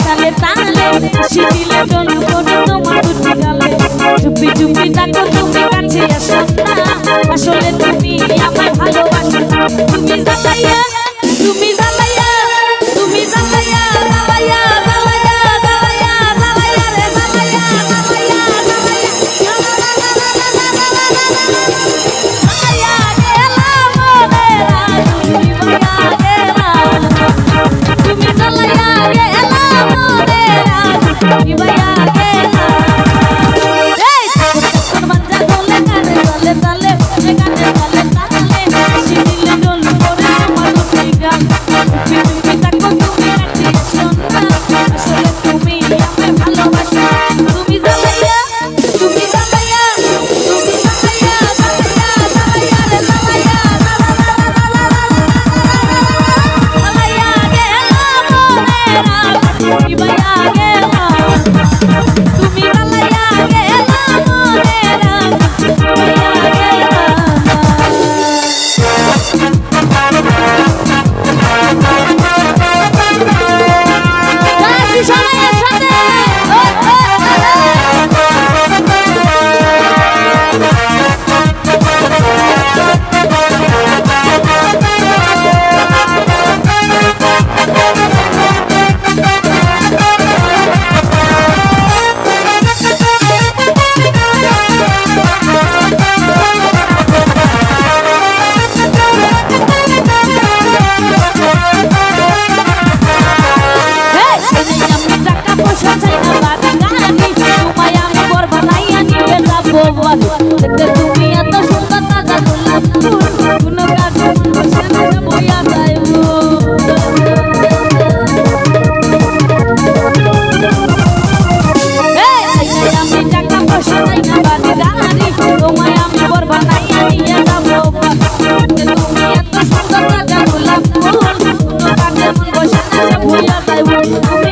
তালে তালে হাসি দিলে ডোল করে তোমার দুটি গালে চুপি চুপি ডাকো তুমি কাছে আসো না আসলে তুমি আমায় ভালোবাসো না তুমি জানাইয়া তুমি জানাইয়া তুমি জানাইয়া জানাইয়া জানাইয়া জানাইয়া জানাইয়া রে জানাইয়া জানাইয়া তুমি জানাইয়া গেলা মোরে তুমি ভাইয়া গেলা এই কোন বাচ্চা বলে কানে চলে চলে কানে চলে তালে হাসি দিলে ডোল করে তোমার দুটি গাল তুমি তুমি তাকো তুমি কাছে শোনা আসলে তুমি আমায় ভালোবাসো তুমি জানাইয়া তুমি জানাইয়া তুমি জানাইয়া জানাইয়া জানাইয়া রে জানাইয়া জানাইয়া গেলা মোরে তুমি ভাইয়া গেলা তুমি জানাইয়া গেলা মোরে তুমি ভাইয়া গেলা গাছি সবাই একসাথে দেখতে তুমি এত সুন্দর তাজা গোলাপ ফুল কোনো কাজে বসে না বইয়া যায় আমি টাকা পয়সা চাই না বাড়ি গাড়ি তোমায় আমি বর বানাইয়া নিয়ে যাবো দেখতে তুমি এত সুন্দর তাজা গোলাপ ফুল কোনো কাজে বসে না বইয়া যায়